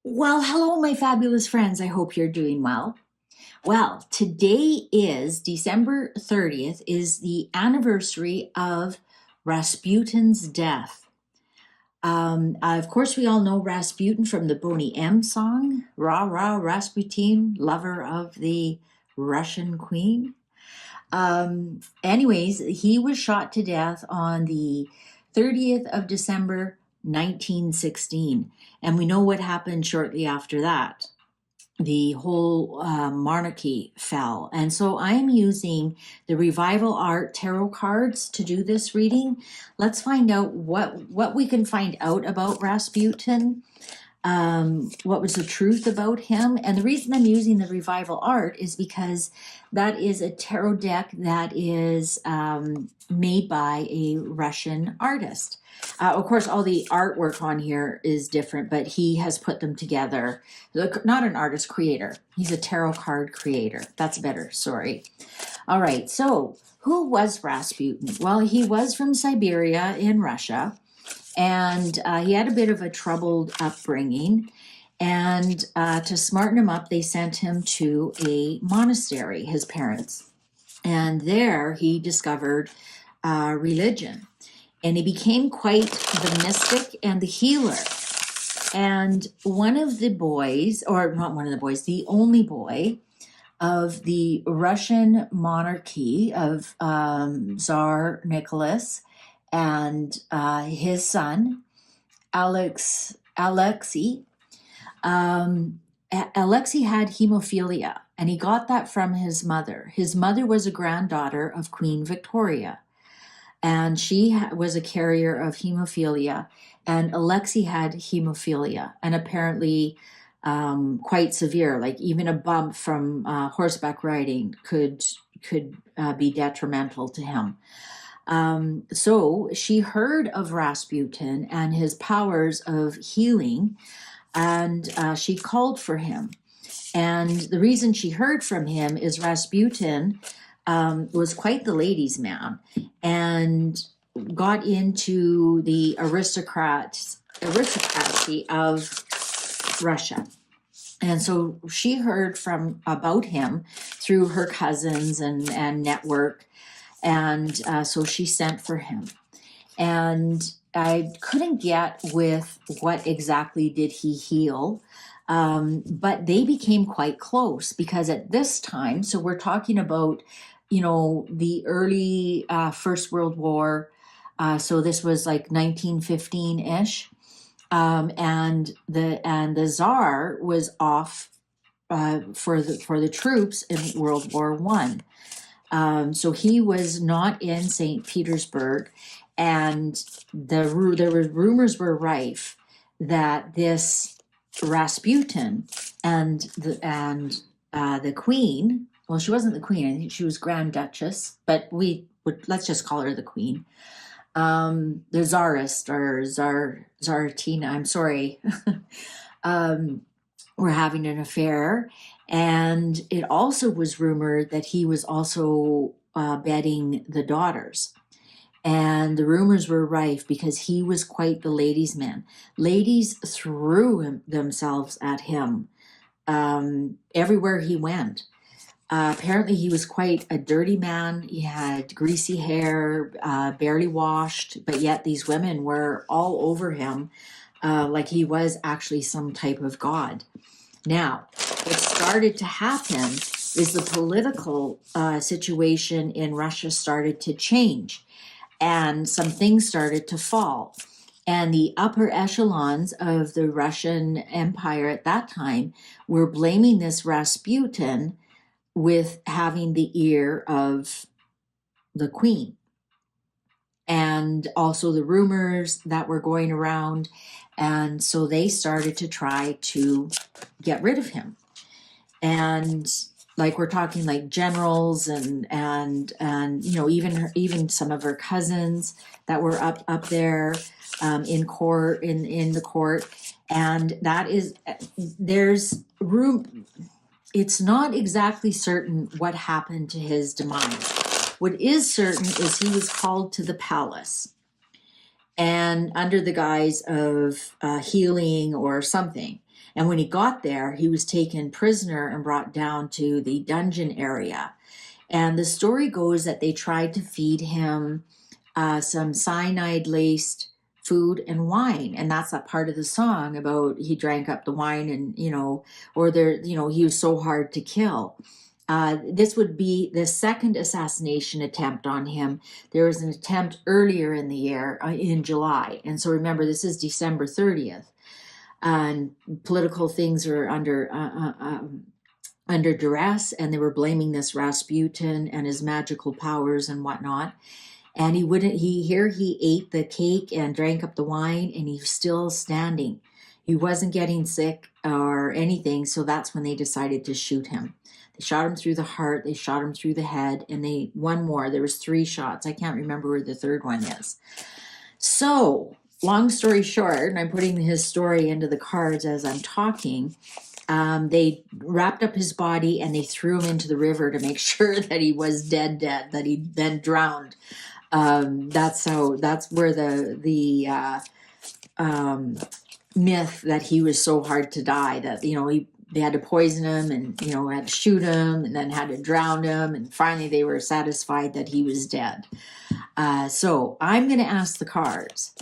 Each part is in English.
Well, hello, my fabulous friends. I hope you're doing well. Well, today is December 30th, is the anniversary of Rasputin's death. Of course, we all know Rasputin from the Boney M song, Rah Rah Rasputin, lover of the Russian queen. Anyways, he was shot to death on the 30th of December, 1916. And we know what happened shortly after that. The whole monarchy fell. And so I'm using the Revival Art Tarot cards to do this reading. Let's find out what we can find out about Rasputin, what was the truth about him. And the reason I'm using the Revival Art is because that is a tarot deck that is made by a Russian artist. Of course, all the artwork on here is different, but he has put them together. Not an artist, creator. He's a tarot card creator. That's better, sorry. All right, so who was Rasputin? Well, he was from Siberia in Russia, and he had a bit of a troubled upbringing. And to smarten him up, they sent him to a monastery, his parents. And there he discovered religion. And he became quite the mystic and the healer. And one of the boys, or not one of the boys, the only boy of the Russian monarchy of Tsar Nicholas and his son, Alexei. Alexei had hemophilia, and he got that from his mother. His mother was a granddaughter of Queen Victoria, and she was a carrier of hemophilia, and Alexei had hemophilia, and apparently quite severe, like even a bump from horseback riding could be detrimental to him. So she heard of Rasputin and his powers of healing, and she called for him. And the reason she heard from him is Rasputin was quite the ladies' man and got into the aristocracy of Russia. And so she heard about him through her cousins and network. And so she sent for him. And I couldn't get with what exactly did he heal, but they became quite close because at this time, so we're talking about, the early First World War. So this was like 1915-ish. And the Tsar was off for the troops in World War One. So he was not in St. Petersburg, and there were rumors were rife that this Rasputin and the Queen. Well, she wasn't the Queen. I think she was Grand Duchess, but let's just call her the Queen. The Tsarist or Tsaratina. I'm sorry. Were having an affair. And it also was rumored that he was also bedding the daughters. And the rumors were rife because he was quite the ladies' man. Ladies threw themselves at him everywhere he went. Apparently, he was quite a dirty man. He had greasy hair, barely washed, but yet these women were all over him like he was actually some type of god. Now, what started to happen is the political situation in Russia started to change, and some things started to fall. And the upper echelons of the Russian Empire at that time were blaming this Rasputin with having the ear of the Queen. And also the rumors that were going around. And so they started to try to get rid of him. And like we're talking like generals and even some of her cousins that were up there in court in the court. And that is there's room. It's not exactly certain what happened to his demise. What is certain is he was called to the palace. and under the guise of healing or something. And when he got there, he was taken prisoner and brought down to the dungeon area. And the story goes that they tried to feed him some cyanide-laced food and wine, and that's that part of the song about he drank up the wine, and or there, he was so hard to kill. This would be the second assassination attempt on him. There was an attempt earlier in the year, in July, and so remember, this is December 30th, and political things are under duress, and they were blaming this Rasputin and his magical powers and whatnot. And he ate the cake and drank up the wine, and he was still standing. He wasn't getting sick or anything, so that's when they decided to shoot him. They shot him through the heart, they shot him through the head, and one more. There was 3 shots. I can't remember where the third one is. So, long story short, and I'm putting his story into the cards as I'm talking, they wrapped up his body and they threw him into the river to make sure that he was dead, that he'd been drowned. That's where the myth that he was so hard to die, that they had to poison him, and had to shoot him, and then had to drown him, and finally they were satisfied that he was dead. So I'm going to ask the cards.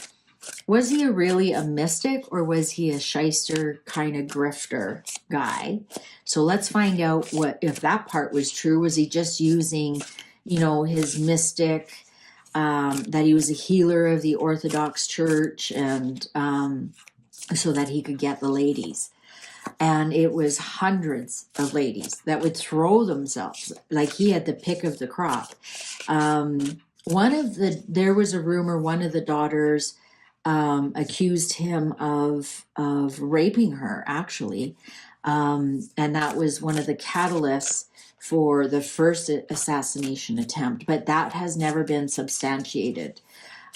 Was he really a mystic, or was he a shyster kind of grifter guy? So let's find out if that part was true. Was he just using, his mystic, that he was a healer of the Orthodox Church, and so that he could get the ladies? And it was hundreds of ladies that would throw themselves, like he had the pick of the crop. There was a rumor, one of the daughters accused him of raping her, actually. And that was one of the catalysts for the first assassination attempt, but that has never been substantiated.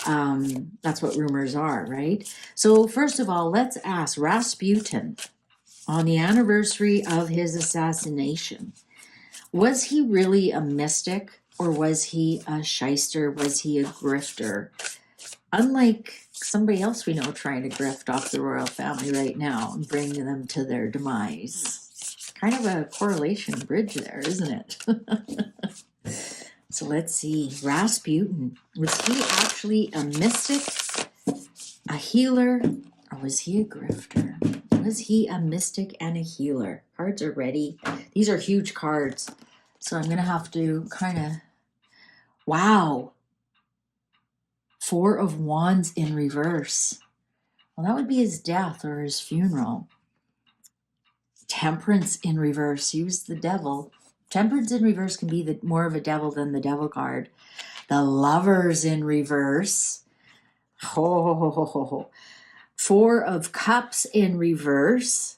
That's what rumors are, right? So first of all, let's ask Rasputin, on the anniversary of his assassination, was he really a mystic, or was he a shyster? Was he a grifter? Unlike somebody else we know trying to grift off the royal family right now and bring them to their demise. Kind of a correlation bridge there, isn't it? So let's see. Rasputin, was he actually a mystic, a healer, or was he a grifter? Was he a mystic and a healer? Cards are ready. These are huge cards, so I'm going to have to kind of... Wow. 4 of Wands in reverse. Well, that would be his death or his funeral. Temperance in reverse. He was the devil. Temperance in reverse can be more of a devil than the devil card. The Lovers in reverse. Oh. 4 of Cups in reverse.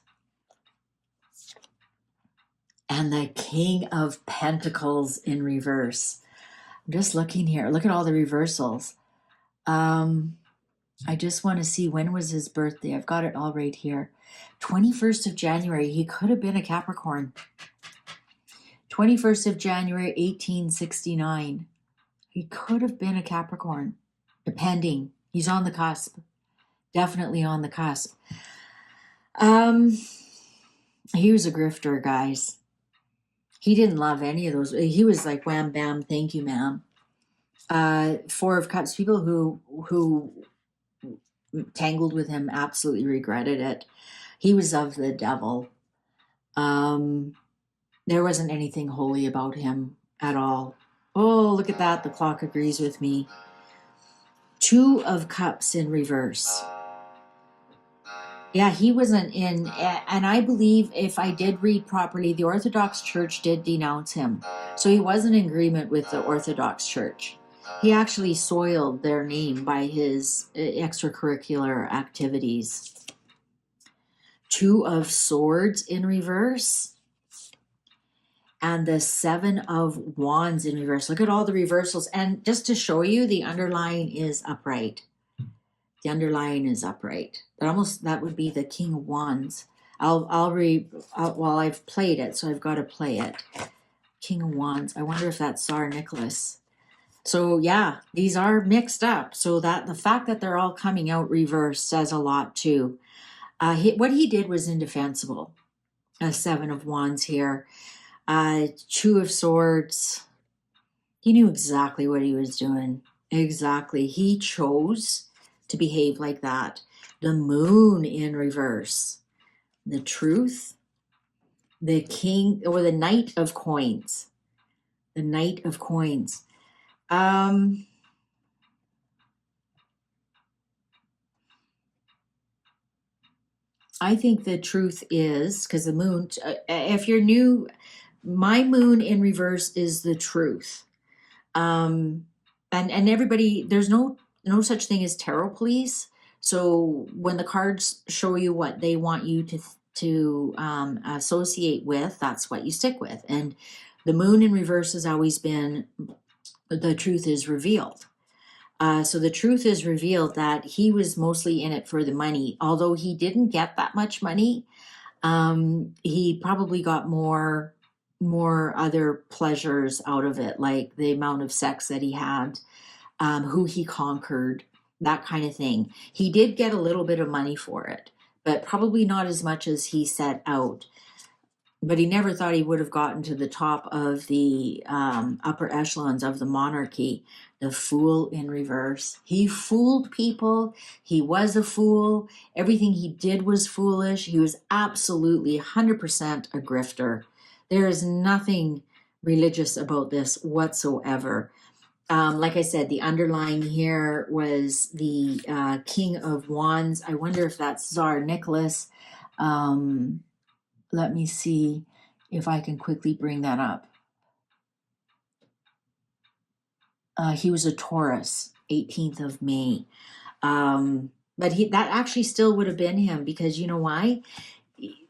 And the King of Pentacles in reverse. I'm just looking here. Look at all the reversals. I just want to see, when was his birthday? I've got it all right here. 21st of January. He could have been a Capricorn. 21st of January, 1869. He could have been a Capricorn, depending. He's on the cusp. Definitely on the cusp. He was a grifter, guys. He didn't love any of those. He was like, wham, bam, thank you, ma'am. 4 of Cups, people who tangled with him absolutely regretted it. He was of the devil. There wasn't anything holy about him at all. Oh, look at that. The clock agrees with me. 2 of Cups in reverse. Yeah, he wasn't in, and I believe, if I did read properly, the Orthodox Church did denounce him. So he wasn't in agreement with the Orthodox Church. He actually soiled their name by his extracurricular activities. 2 of Swords in reverse. And the 7 of Wands in reverse. Look at all the reversals. And just to show you, the underlying is upright. The underlying is upright. That would be the King of Wands. Well, I've played it, so I've got to play it. King of Wands. I wonder if that's Tsar Nicholas. So yeah, these are mixed up. So that the fact that they're all coming out reversed says a lot too. What he did was indefensible. A Seven of Wands here. Two of Swords. He knew exactly what he was doing. Exactly. He chose to behave like that. The Moon in reverse. The Truth. The King or the Knight of Coins. The Knight of Coins. I think the truth is, because the moon, if you're new, my moon in reverse is the truth. And everybody, there's no such thing as tarot police. So when the cards show you what they want you to associate with, that's what you stick with. And the moon in reverse has always been the truth is revealed. So the truth is revealed that he was mostly in it for the money. Although he didn't get that much money, he probably got more other pleasures out of it, like the amount of sex that he had, who he conquered, that kind of thing. He did get a little bit of money for it, but probably not as much as he set out. But he never thought he would have gotten to the top of the upper echelons of the monarchy. The Fool in reverse. He fooled people. He was a fool. Everything he did was foolish. He was absolutely 100% a grifter. There is nothing religious about this whatsoever. Like I said, the underlying here was the King of Wands. I wonder if that's Tsar Nicholas. Let me see if I can quickly bring that up. He was a Taurus, 18th of May. But that actually still would have been him, because you know why?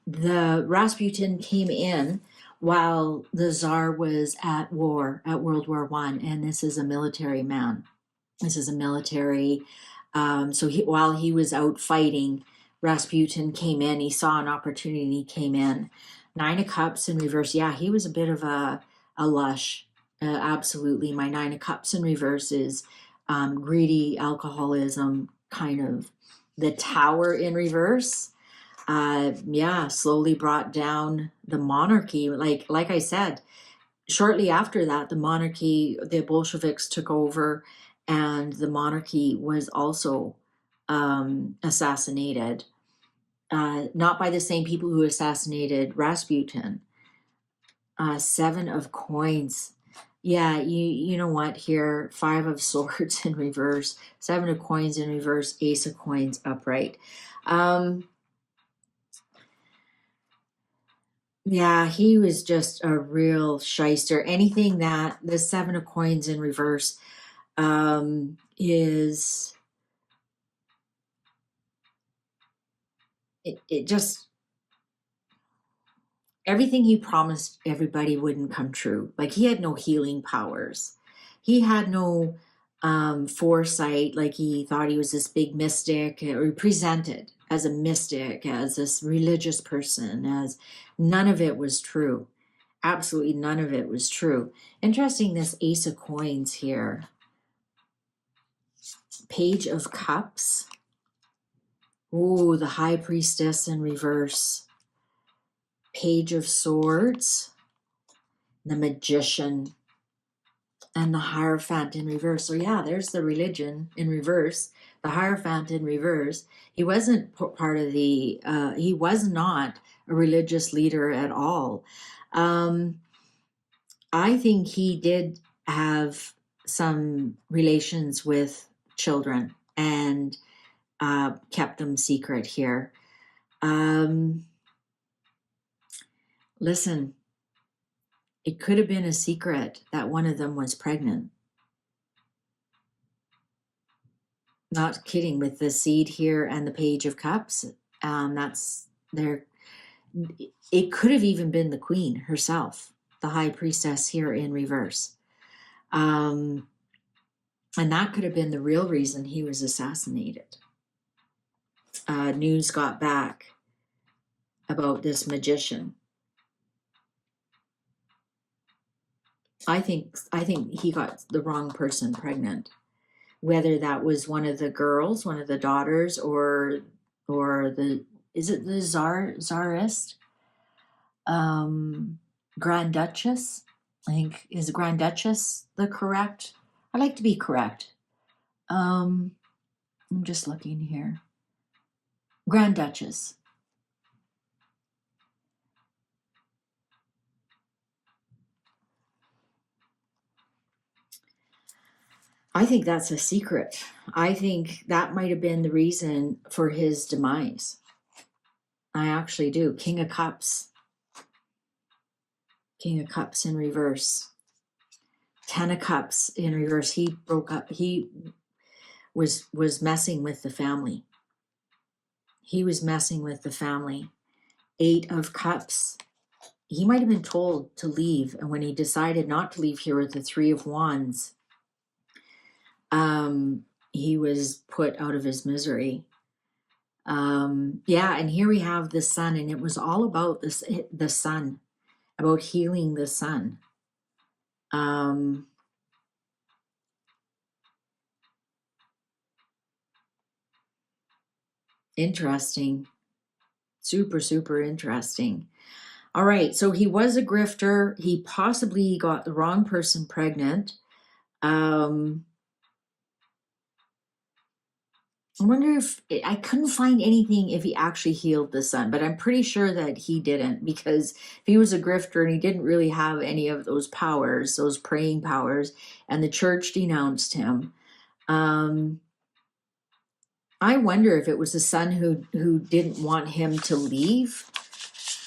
The Rasputin came in while the Tsar was at war, at World War I, and this is a military man. This is a military. So while he was out fighting, Rasputin came in. He saw an opportunity and he came in. Nine of Cups in reverse. Yeah, he was a bit of a lush. Absolutely. My Nine of Cups in reverse is greedy, alcoholism, kind of. The Tower in reverse. Yeah, slowly brought down the monarchy. Like I said, shortly after that, the monarchy, the Bolsheviks took over, and the monarchy was also assassinated. Not by the same people who assassinated Rasputin. Seven of Coins. Yeah, you know what here? Five of Swords in reverse, Seven of Coins in reverse, Ace of Coins upright. Yeah, he was just a real shyster. Anything that the Seven of Coins in reverse is it just everything he promised everybody wouldn't come true. Like, he had no healing powers. He had no foresight. Like, he thought he was this big mystic, or he presented as a mystic, as this religious person, as none of it was true. Absolutely none of it was true. Interesting, this Ace of Coins here. Page of Cups. Oh, the High Priestess in reverse. Page of Swords. The Magician. And the Hierophant in reverse. So yeah, there's the religion in reverse. The Hierophant in reverse. He wasn't part of the, he was not a religious leader at all. I think he did have some relations with children and kept them secret here. Listen, it could have been a secret that one of them was pregnant. Not kidding, with the Seed here and the Page of Cups. That's there. It could have even been the Queen herself, the High Priestess here in reverse. And that could have been the real reason he was assassinated. News got back about this magician. I think he got the wrong person pregnant. Whether that was one of the girls, one of the daughters, or the is it the czarist, um, Grand Duchess? I think is Grand Duchess the correct? I like to be correct. I'm just looking here. Grand Duchess. I think that's a secret. I think that might have been the reason for his demise. I actually do. King of Cups. King of Cups in reverse. Ten of Cups in reverse. He broke up. He was messing with the family. He was messing with the family. Eight of Cups. He might have been told to leave, and when he decided not to leave here with the Three of Wands, he was put out of his misery. Yeah, and here we have the sun, and it was all about this, the sun, about healing the sun. Interesting. Super, super interesting. All right, so he was a grifter. He possibly got the wrong person pregnant. I wonder if I couldn't find anything if he actually healed the sun, but I'm pretty sure that he didn't, because if he was a grifter and he didn't really have any of those powers, those praying powers, and the church denounced him. I wonder if it was the son who didn't want him to leave,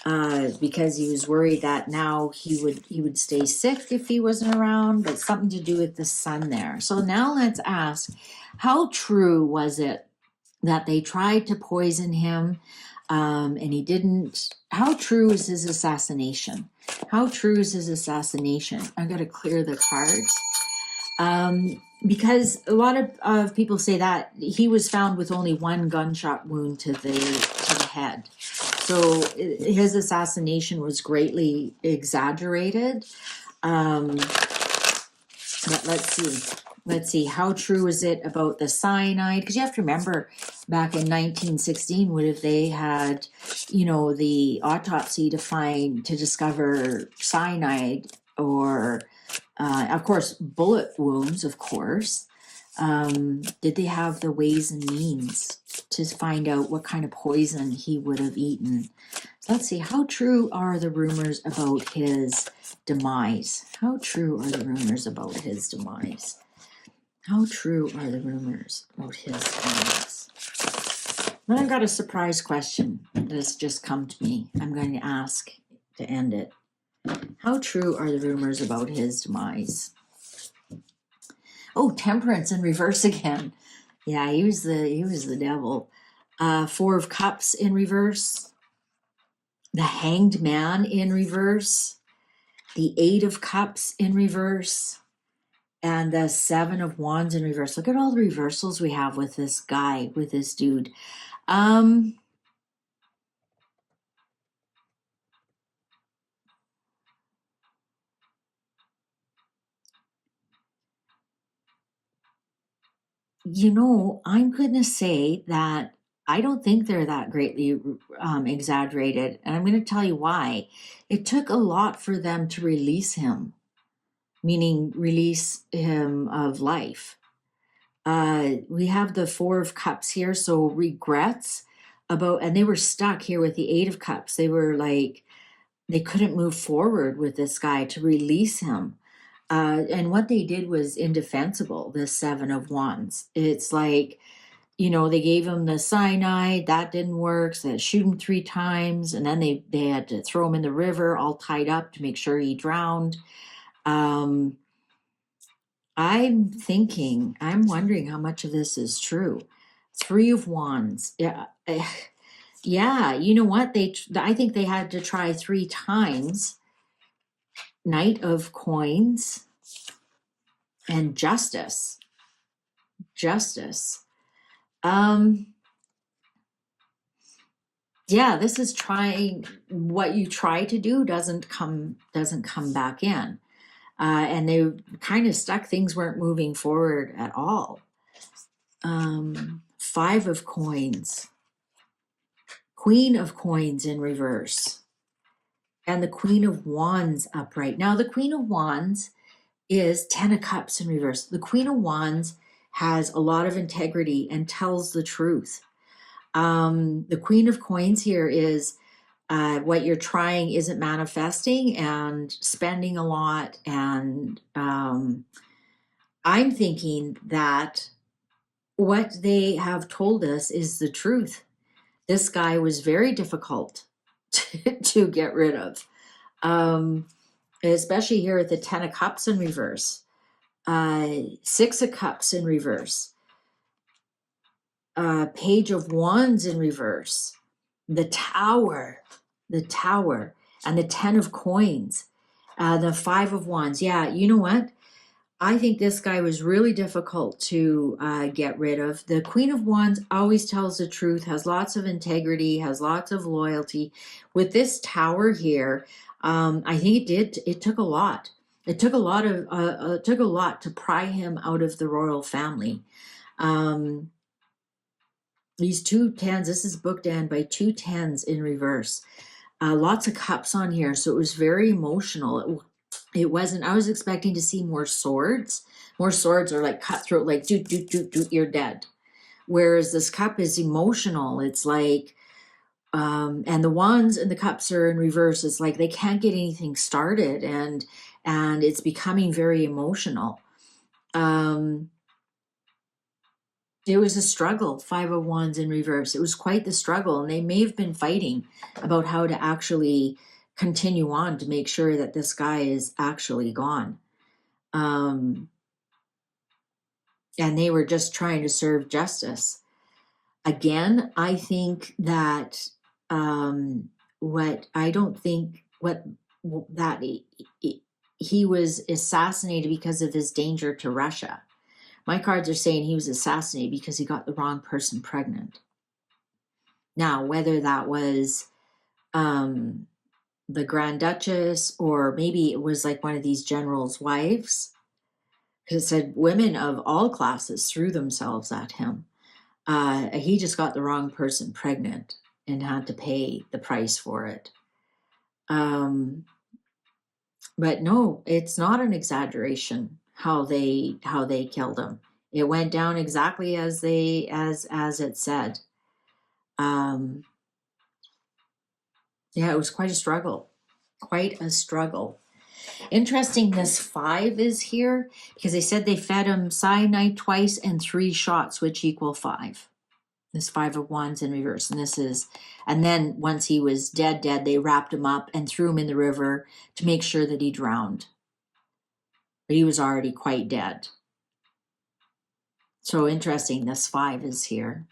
because he was worried that now he would stay sick if he wasn't around, but something to do with the sun there. So now let's ask, how true was it that they tried to poison him, and he didn't? How true is his assassination? How true is his assassination? I'm going to clear the cards. Because a lot of people say that he was found with only one gunshot wound to the head. So his assassination was greatly exaggerated. But let's see, how true is it about the cyanide? Because you have to remember, back in 1916, what if they had, the autopsy to discover cyanide, or of course, bullet wounds, of course. Did they have the ways and means to find out what kind of poison he would have eaten? So let's see, how true are the rumors about his demise? How true are the rumors about his demise? How true are the rumors about his demise? Then I've got a surprise question that has just come to me. I'm going to ask to end it. How true are the rumors about his demise? Oh, Temperance in reverse again. Yeah, he was the devil. Four of Cups in reverse. The Hanged Man in reverse. The Eight of Cups in reverse. And the Seven of Wands in reverse. Look at all the reversals we have with this guy, with this dude. I'm going to say that I don't think they're that greatly exaggerated. And I'm going to tell you why. It took a lot for them to release him, meaning release him of life. We have the Four of Cups here, so regrets and they were stuck here with the Eight of Cups. They were like, they couldn't move forward with this guy to release him. And what they did was indefensible, the Seven of Wands. It's like, they gave him the cyanide, that didn't work, so they shoot him 3 times, and then they had to throw him in the river all tied up to make sure he drowned. I'm wondering how much of this is true. Three of Wands. Yeah. Yeah, you know what? I think they had to try 3 times. Knight of Coins and Justice. Yeah, this is trying what you try to do doesn't come back in. and they kind of stuck. Things weren't moving forward at all. Five of coins, Queen of coins in reverse, and the Queen of wands upright. Now the Queen of wands is 10 of cups in reverse. The Queen of wands has a lot of integrity and tells the truth. The Queen of coins here is what you're trying isn't manifesting and spending a lot. And I'm thinking that what they have told us is the truth. This guy was very difficult to get rid of, especially here at the 10 of cups in reverse, 6 of cups in reverse, page of wands in reverse, the tower, and the 10 of coins, the 5 of wands. Yeah, you know what? I think this guy was really difficult to get rid of. The Queen of Wands always tells the truth, has lots of integrity, has lots of loyalty. With this tower here, I think it took a lot. It took a lot to pry him out of the royal family. These 2 10s, this is bookend by 2 10s in reverse. Lots of cups on here, so it was very emotional. It wasn't, I was expecting to see more swords. More swords are like cutthroat, like doot, doot, doot, doot, you're dead. Whereas this cup is emotional. It's like, and the wands and the cups are in reverse. It's like they can't get anything started, and it's becoming very emotional. It was a struggle, 5 of wands in reverse. It was quite the struggle, and they may have been fighting about how to actually continue on to make sure that this guy is actually gone. And they were just trying to serve justice. Again, I think that he was assassinated because of his danger to Russia. My cards are saying he was assassinated because he got the wrong person pregnant. Now, whether that was the Grand Duchess, or maybe it was like one of these generals' wives, because it said women of all classes threw themselves at him. He just got the wrong person pregnant and had to pay the price for it. But no, it's not an exaggeration how they killed him. It went down exactly as it said. Yeah, it was quite a struggle. Quite a struggle. Interesting, this 5 is here because they said they fed him cyanide twice and 3 shots, which equal 5. This 5 of wands in reverse. And then once he was dead, they wrapped him up and threw him in the river to make sure that he drowned. But he was already quite dead. So interesting, this 5 is here.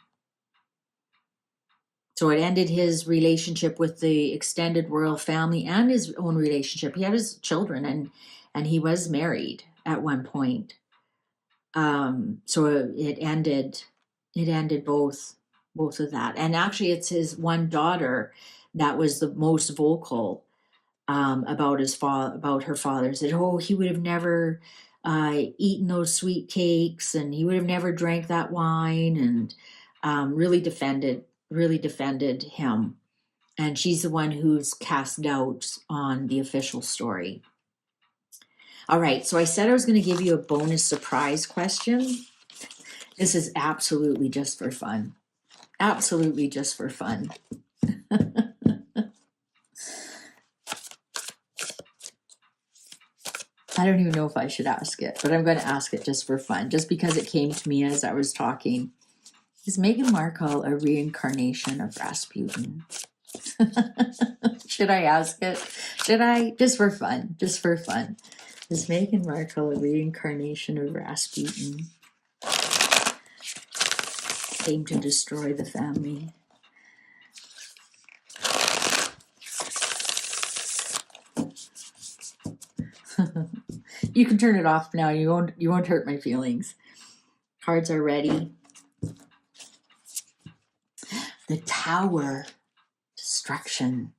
So it ended his relationship with the extended royal family and his own relationship. He had his children, and he was married at one point. So it ended both of that. And actually, it's his one daughter that was the most vocal about her father. Said, "Oh, he would have never eaten those sweet cakes, and he would have never drank that wine," and really defended him. And she's the one who's cast doubts on the official story. All right, so I said I was going to give you a bonus surprise question. This is absolutely just for fun. Absolutely just for fun. I don't even know if I should ask it, but I'm going to ask it just for fun, just because it came to me as I was talking. Is Meghan Markle a reincarnation of Rasputin? Should I ask it? Should I? Just for fun. Just for fun. Is Meghan Markle a reincarnation of Rasputin? Came to destroy the family. You can turn it off now. You won't hurt my feelings. Cards are ready. The Tower. Destruction.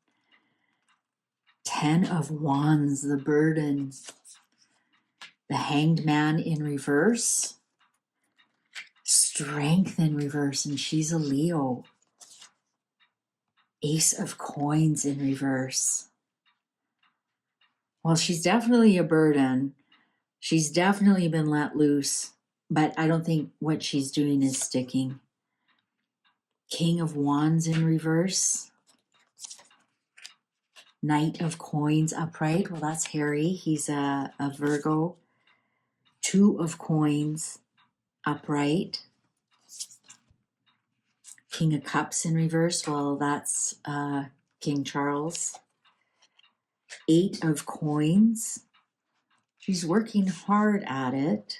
10 of Wands, the burden. The Hanged Man in reverse. Strength in reverse, and she's a Leo. Ace of Coins in reverse. Well, she's definitely a burden. She's definitely been let loose, but I don't think what she's doing is sticking. King of Wands in reverse. Knight of Coins upright. Well, that's Harry. He's a Virgo. Two of Coins upright. King of Cups in reverse. Well, that's King Charles. Eight of Coins. She's working hard at it.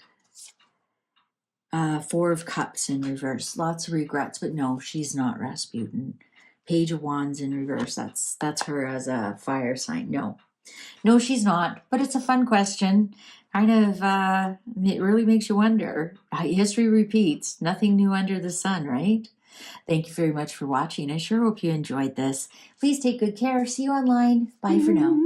Four of Cups in reverse. Lots of regrets, but no, she's not Rasputin. Page of Wands in reverse. That's her as a fire sign. No, she's not. But it's a fun question. Kind of, it really makes you wonder. History repeats. Nothing new under the sun, right? Thank you very much for watching. I sure hope you enjoyed this. Please take good care. See you online. Bye for now.